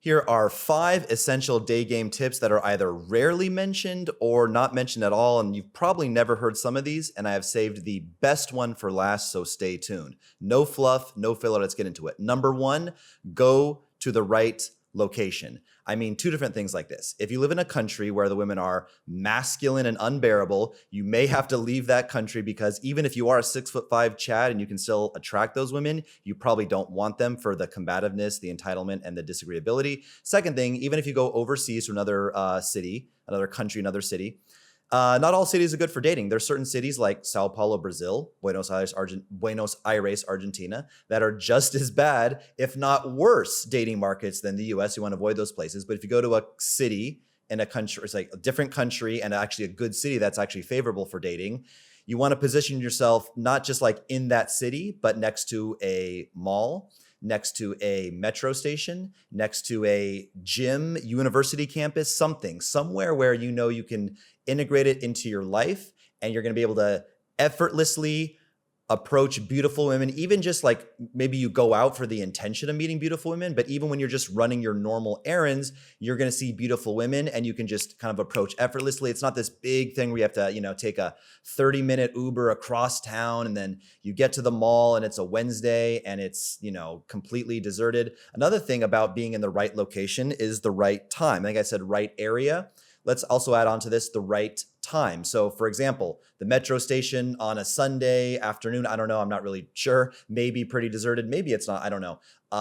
Here are 5 essential day game tips that are either rarely mentioned or not mentioned at all, and you've probably never heard some of these, and I have saved the best one for last, so stay tuned. No fluff, no filler, let's get into it. Number 1, go to the right location. I mean, 2 different things like this. If you live in a country where the women are masculine and unbearable, you may have to leave that country because even if you are a 6'5" Chad and you can still attract those women, you probably don't want them for the combativeness, the entitlement, and the disagreeability. Second thing, even if you go overseas to another city, another country, another city, not all cities are good for dating. There's certain cities like Sao Paulo, Brazil, Buenos Aires, Argentina, that are just as bad, if not worse, dating markets than the US. You want to avoid those places. But if you go to a city in a country, it's like a different country and actually a good city that's actually favorable for dating, you want to position yourself not just like in that city, but next to a mall, next to a metro station, next to a gym, university campus, somewhere where you know you can integrate it into your life and you're going to be able to effortlessly approach beautiful women, even just like maybe you go out for the intention of meeting beautiful women, but even when you're just running your normal errands, you're going to see beautiful women and you can just kind of approach effortlessly. It's not this big thing where you have to, take a 30-minute Uber across town and then you get to the mall and it's a Wednesday and it's, completely deserted. Another thing about being in the right location is the right time. Like I said, right area. Let's also add on to this the right time. So for example, the metro station on a Sunday afternoon, I don't know, I'm not really sure, maybe pretty deserted, maybe it's not, I don't know.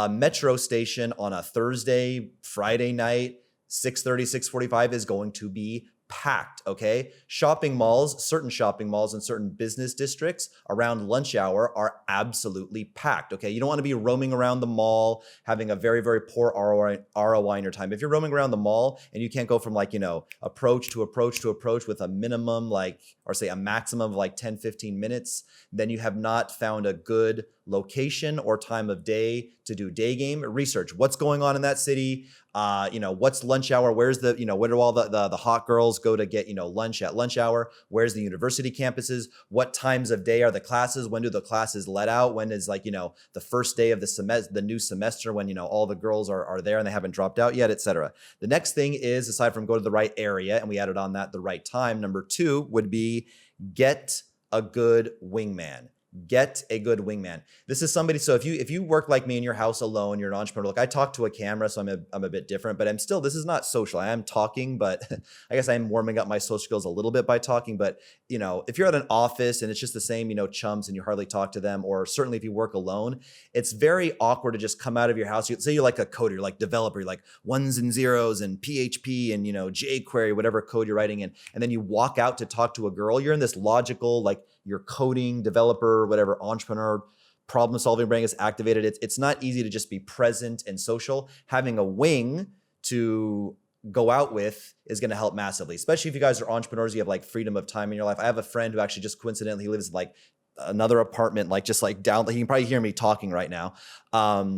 Metro station on a Thursday, Friday night, 6:30, 6:45 is going to be packed, okay? Certain shopping malls in certain business districts around lunch hour are absolutely packed, okay? You don't want to be roaming around the mall, having a very, very poor ROI in your time. If you're roaming around the mall and you can't go from approach to approach to approach with a minimum a maximum of 10, 15 minutes, then you have not found a good location or time of day to do day game. Research what's going on in that city. What's lunch hour? Where's where do all the hot girls go to get, lunch at lunch hour? Where's the university campuses? What times of day are the classes? When do the classes let out? When is the first day of the new semester when, all the girls are there and they haven't dropped out yet, etc. The next thing is, aside from go to the right area, and we added on that the right time, number 2 would be get a good wingman. Get a good wingman. This is somebody, so if you work like me in your house alone, you're an entrepreneur. Look, I talk to a camera, so I'm a bit different, but this is not social. I am talking, but I guess I'm warming up my social skills a little bit by talking. But if you're at an office and it's just the same, chums and you hardly talk to them, or certainly if you work alone, it's very awkward to just come out of your house. Say you're like a coder, you're like developer, you're like ones and zeros and PHP and jQuery, whatever code you're writing in, and then you walk out to talk to a girl. You're in this logical, you're coding, developer, whatever, entrepreneur, problem-solving brain is activated. It's not easy to just be present and social. Having a wing to go out with is going to help massively, especially if you guys are entrepreneurs, you have freedom of time in your life. I have a friend who actually just coincidentally, he lives another apartment, down, he can probably hear me talking right now.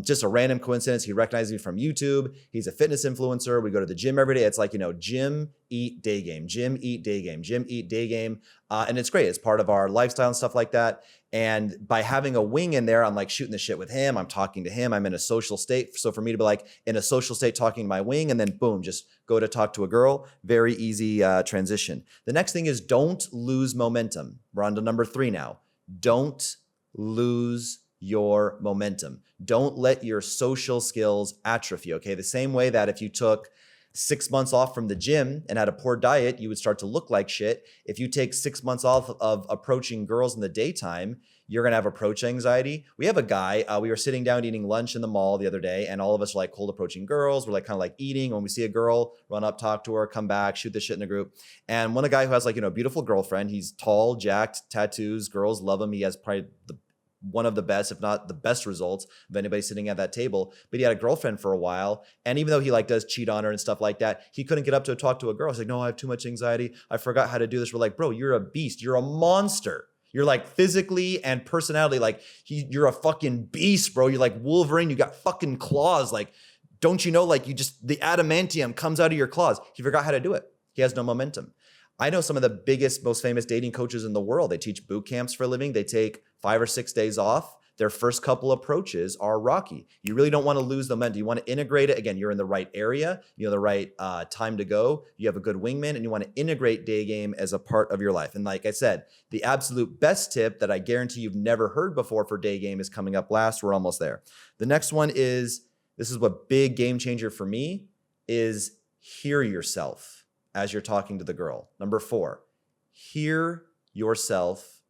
Just a random coincidence. He recognized me from YouTube. He's a fitness influencer. We go to the gym every day. It's gym, eat, day game, gym, eat, day game, gym, eat, day game. And it's great. It's part of our lifestyle and stuff like that. And by having a wing in there, I'm shooting the shit with him. I'm talking to him. I'm in a social state. So for me to be in a social state talking to my wing and then boom, just go to talk to a girl, very easy transition. The next thing is don't lose momentum. We're on to number 3 now. Don't lose your momentum. Don't let your social skills atrophy, okay? The same way that if you took 6 months off from the gym and had a poor diet, you would start to look like shit. If you take 6 months off of approaching girls in the daytime, you're going to have approach anxiety. We have a guy, we were sitting down eating lunch in the mall the other day, and all of us are cold approaching girls. We're kind of eating. When we see a girl, run up, talk to her, come back, shoot the shit in the group. And one guy who has a beautiful girlfriend, he's tall, jacked, tattoos, girls love him. He has probably one of the best, if not the best results of anybody sitting at that table. But he had a girlfriend for a while. And even though he does cheat on her and stuff like that, he couldn't get up to talk to a girl. He's no, I have too much anxiety. I forgot how to do this. We're bro, you're a beast. You're a monster. You're physically and personality, you're a fucking beast, bro. You're like Wolverine. You got fucking claws. Don't you know, the adamantium comes out of your claws. He forgot how to do it. He has no momentum. I know some of the biggest, most famous dating coaches in the world. They teach boot camps for a living. They take 5 or 6 days off. their first couple approaches are rocky. You really don't want to lose the momentum. You want to integrate it. Again, you're in the right area. You know the right time to go. You have a good wingman, and you want to integrate Daygame as a part of your life. And like I said, the absolute best tip that I guarantee you've never heard before for Daygame is coming up last. We're almost there. The next one is, this is what big game changer for me is, hear yourself as you're talking to the girl. Number 4, hear yourself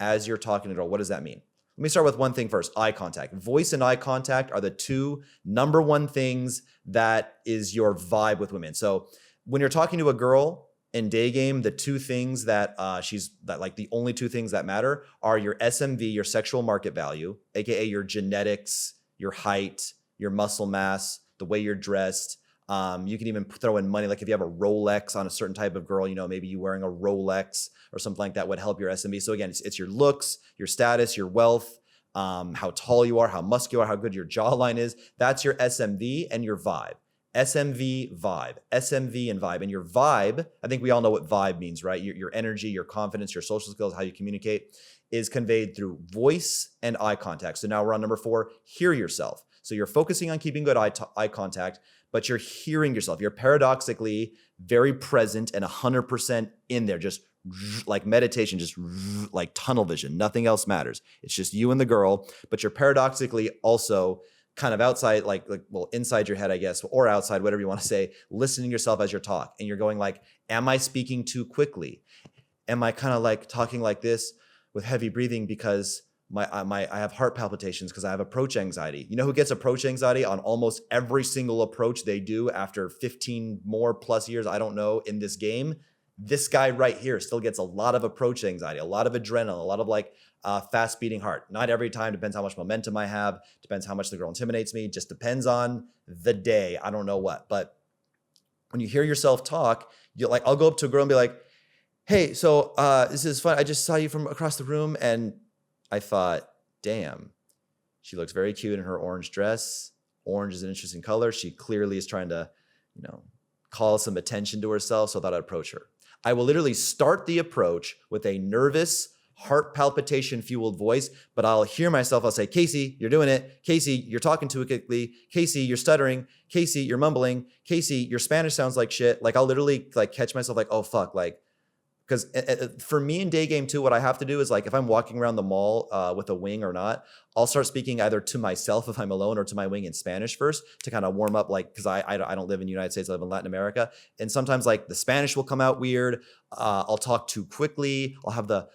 as you're talking to the girl. What does that mean? Let me start with one thing first, eye contact. Voice and eye contact are the 2 number 1 things that is your vibe with women. So when you're talking to a girl in Daygame, the 2 things that like the only 2 things that matter are your SMV, your sexual market value, aka your genetics, your height, your muscle mass, the way you're dressed. You can even throw in money. Like if you have a Rolex on a certain type of girl, you know, maybe you wearing a Rolex or something like that would help your SMV. So again, it's your looks, your status, your wealth, how tall you are, how muscular, how good your jawline is. That's your SMV and your vibe. SMV, vibe, SMV and vibe. And your vibe, I think we all know what vibe means, right? Your energy, your confidence, your social skills, how you communicate is conveyed through voice and eye contact. So now we're on number 4, hear yourself. So you're focusing on keeping good eye contact, but you're hearing yourself. You're paradoxically very present and 100% in there, just like meditation, just like tunnel vision. Nothing else matters. It's just you and the girl, but you're paradoxically also kind of outside, like well, inside your head, I guess, or outside, whatever you want to say, listening to yourself as you talk. And you're going like, am I speaking too quickly? Am I kind of like talking like this with heavy breathing because I have heart palpitations because I have approach anxiety? You know who gets approach anxiety on almost every single approach they do after 15 more plus years, I don't know, in this game? This guy right here still gets a lot of approach anxiety, a lot of adrenaline, a lot of like fast beating heart. Not every time, depends how much momentum I have, depends how much the girl intimidates me, just depends on the day. I don't know what. But when you hear yourself talk, you like, I'll go up to a girl and be like, hey, so this is fun. I just saw you from across the room and I thought, damn, she looks very cute in her orange dress. Orange is an interesting color. She clearly is trying to, you know, call some attention to herself. So I thought I'd approach her. I will literally start the approach with a nervous, heart palpitation fueled voice, but I'll hear myself. I'll say, Casey, you're doing it. Casey, you're talking too quickly. Casey, you're stuttering. Casey, you're mumbling. Casey, your Spanish sounds like shit. Like I'll literally like catch myself like, oh fuck, like, because for me in Daygame too, what I have to do is like, if I'm walking around the mall with a wing or not, I'll start speaking either to myself if I'm alone or to my wing in Spanish first to kind of warm up, like, because I don't live in the United States, I live in Latin America. And sometimes like the Spanish will come out weird. I'll talk too quickly. I'll have the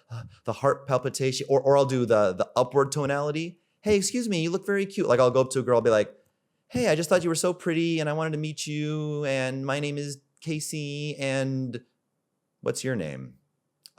heart palpitation or I'll do the upward tonality. Hey, excuse me, you look very cute. Like I'll go up to a girl, I'll be like, hey, I just thought you were so pretty and I wanted to meet you. And my name is Casey and what's your name?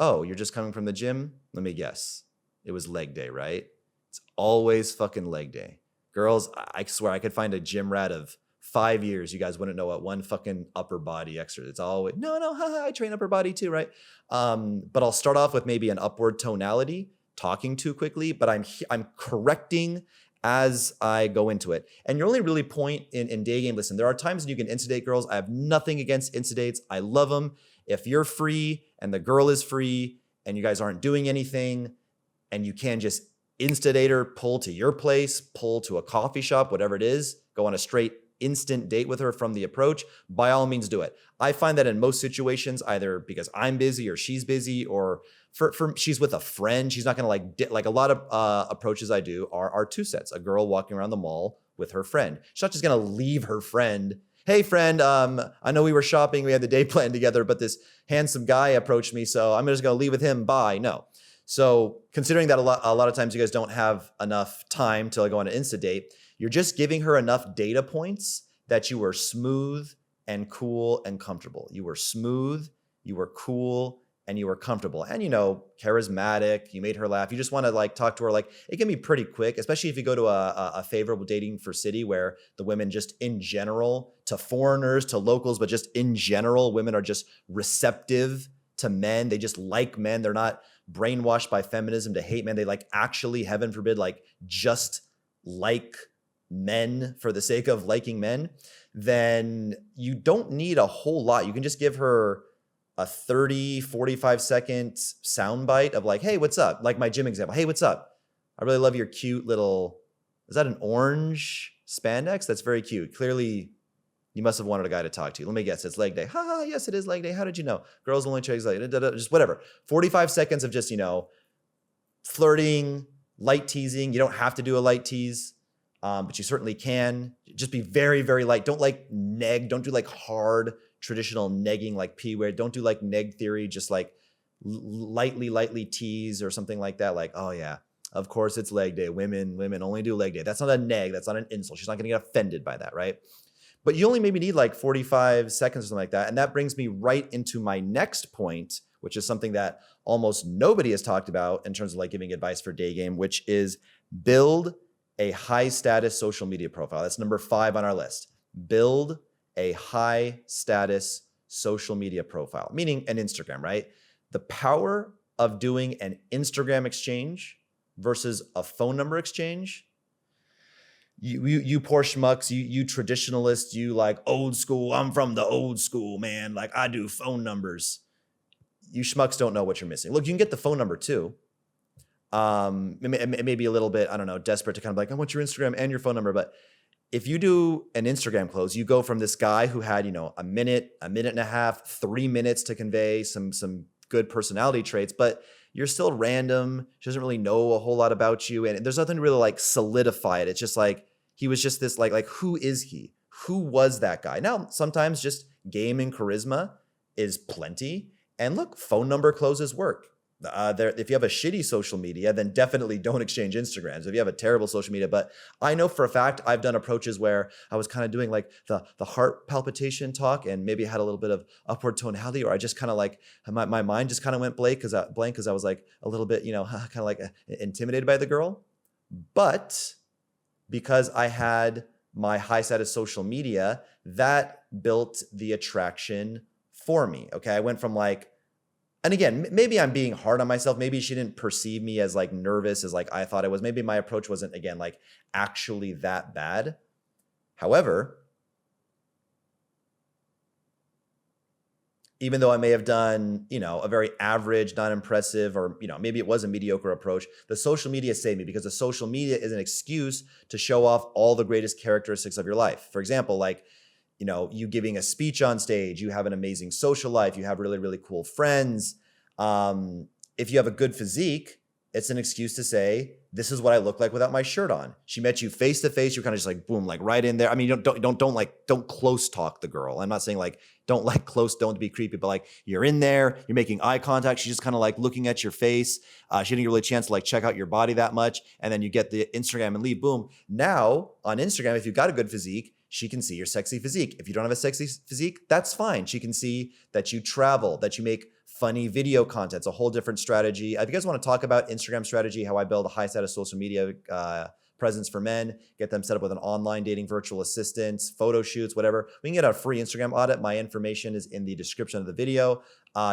Oh, you're just coming from the gym? Let me guess. It was leg day, right? It's always fucking leg day. Girls, I swear I could find a gym rat of 5 years. You guys wouldn't know what one fucking upper body exercise. It's always, no, haha, I train upper body too, right? But I'll start off with maybe an upward tonality, talking too quickly, but I'm correcting as I go into it. And your only really point in Daygame, listen, there are times when you can insta-date girls. I have nothing against insta-dates. I love them. If you're free and the girl is free and you guys aren't doing anything and you can just insta-date her, pull to your place, pull to a coffee shop, whatever it is, go on a straight instant date with her from the approach, by all means do it. I find that in most situations, either because I'm busy or she's busy or for she's with a friend, she's not going to like a lot of approaches I do are 2 sets. A girl walking around the mall with her friend. She's not just going to leave her friend. Hey friend, I know we were shopping, we had the day planned together, but this handsome guy approached me, so I'm just gonna leave with him, bye. No. So considering that a lot of times you guys don't have enough time to go on an Insta date, you're just giving her enough data points that you were smooth and cool and comfortable. You were smooth, you were cool, and you were comfortable. And you know, charismatic, you made her laugh. You just want to like talk to her. Like it can be pretty quick, especially if you go to a favorable dating for city where the women just in general, to foreigners, to locals, but just in general, women are just receptive to men. They just like men. They're not brainwashed by feminism to hate men. They like actually, heaven forbid, like just like men for the sake of liking men. Then you don't need a whole lot. You can just give her a 30, 45 second soundbite of like, hey, what's up? Like my gym example. Hey, what's up? I really love your cute little, is that an orange spandex? That's very cute. Clearly, you must have wanted a guy to talk to you. Let me guess, it's leg day. Haha, yes, it is leg day. How did you know? Girls only chase leg day. Just whatever. 45 seconds of just, flirting, light teasing. You don't have to do a light tease, but you certainly can. Just be very, very light. Don't like neg. Don't do like hard traditional negging like P-word. Don't do like neg theory. Just like lightly tease or something like that. Like, oh yeah, of course it's leg day. Women only do leg day. That's not a neg. That's not an insult. She's not going to get offended by that, right? But you only maybe need like 45 seconds or something like that. And that brings me right into my next point, which is something that almost nobody has talked about in terms of like giving advice for Daygame, which is build a high status social media profile. That's number 5 on our list. Build a high status social media profile, meaning an Instagram, right? The power of doing an Instagram exchange versus a phone number exchange. You poor schmucks, you traditionalists, you like old school. I'm from the old school, man. Like I do phone numbers. You schmucks don't know what you're missing. Look, you can get the phone number too. It may be a little bit, I don't know, desperate to kind of like, I want your Instagram and your phone number. But if you do an Instagram close, you go from this guy who had, a minute and a half, 3 minutes to convey some good personality traits, but you're still random. She doesn't really know a whole lot about you. And there's nothing to really like solidify it. It's just like, he was just this like who is he? Who was that guy? Now, sometimes just game and charisma is plenty. And look, phone number closes work. If you have a shitty social media, then definitely don't exchange Instagrams. If you have a terrible social media, but I know for a fact I've done approaches where I was kind of doing like the heart palpitation talk, and maybe I had a little bit of upward tonality, or I just kind of like my mind just kind of went blank because I was like a little bit, kind of like intimidated by the girl. But because I had my high status social media, that built the attraction for me. Okay, I went from like, and again, maybe I'm being hard on myself. Maybe she didn't perceive me as like nervous as like I thought I was. Maybe my approach wasn't, again, like actually that bad. However, even though I may have done, a very average, not impressive, or, maybe it was a mediocre approach, the social media saved me, because the social media is an excuse to show off all the greatest characteristics of your life. For example, like, you giving a speech on stage, you have an amazing social life, you have really, really cool friends. If you have a good physique, it's an excuse to say, this is what I look like without my shirt on. She met you face to face, you're kind of just like, boom, like right in there. I mean, don't close talk the girl. I'm not saying like, don't be creepy, but like you're in there, you're making eye contact. She's just kind of like looking at your face. She didn't get really a chance to like check out your body that much. And then you get the Instagram and leave, boom. Now on Instagram, if you've got a good physique, she can see your sexy physique. If you don't have a sexy physique, that's fine. She can see that you travel, that you make funny video content. It's a whole different strategy. If you guys want to talk about Instagram strategy, how I build a high status social media presence for men, get them set up with an online dating virtual assistant, photo shoots, whatever, we can get a free Instagram audit. My information is in the description of the video.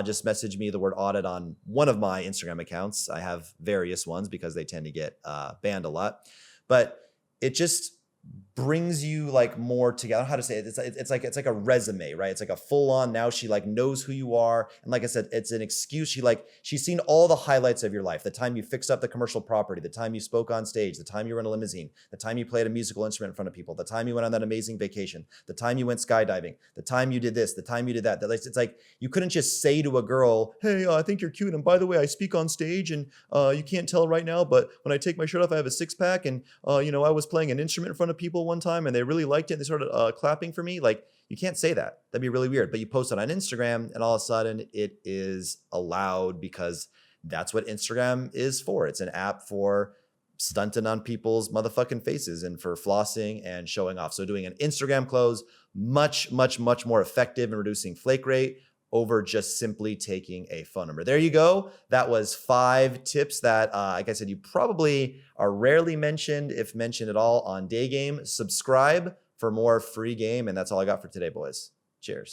Just message me the word audit on one of my Instagram accounts. I have various ones because they tend to get banned a lot. But it just brings you like more together. How to say it? It's like a resume, right? It's like a full on, now she like knows who you are. And like I said, it's an excuse. She's seen all the highlights of your life. The time you fixed up the commercial property, the time you spoke on stage, the time you were in a limousine, the time you played a musical instrument in front of people, the time you went on that amazing vacation, the time you went skydiving, the time you did this, the time you did that. It's like, you couldn't just say to a girl, hey, I think you're cute. And by the way, I speak on stage, and you can't tell right now, but when I take my shirt off, I have a 6-pack. And I was playing an instrument in front of people one time and they really liked it. They started clapping for me. Like, you can't say that. That'd be really weird. But you post it on Instagram and all of a sudden it is allowed, because that's what Instagram is for. It's an app for stunting on people's motherfucking faces and for flossing and showing off. So doing an Instagram close, much, much, much more effective in reducing flake rate over just simply taking a phone number. There you go. That was 5 tips that, like I said, you probably are rarely mentioned, if mentioned at all, on Daygame. Subscribe for more free game. And that's all I got for today, boys. Cheers.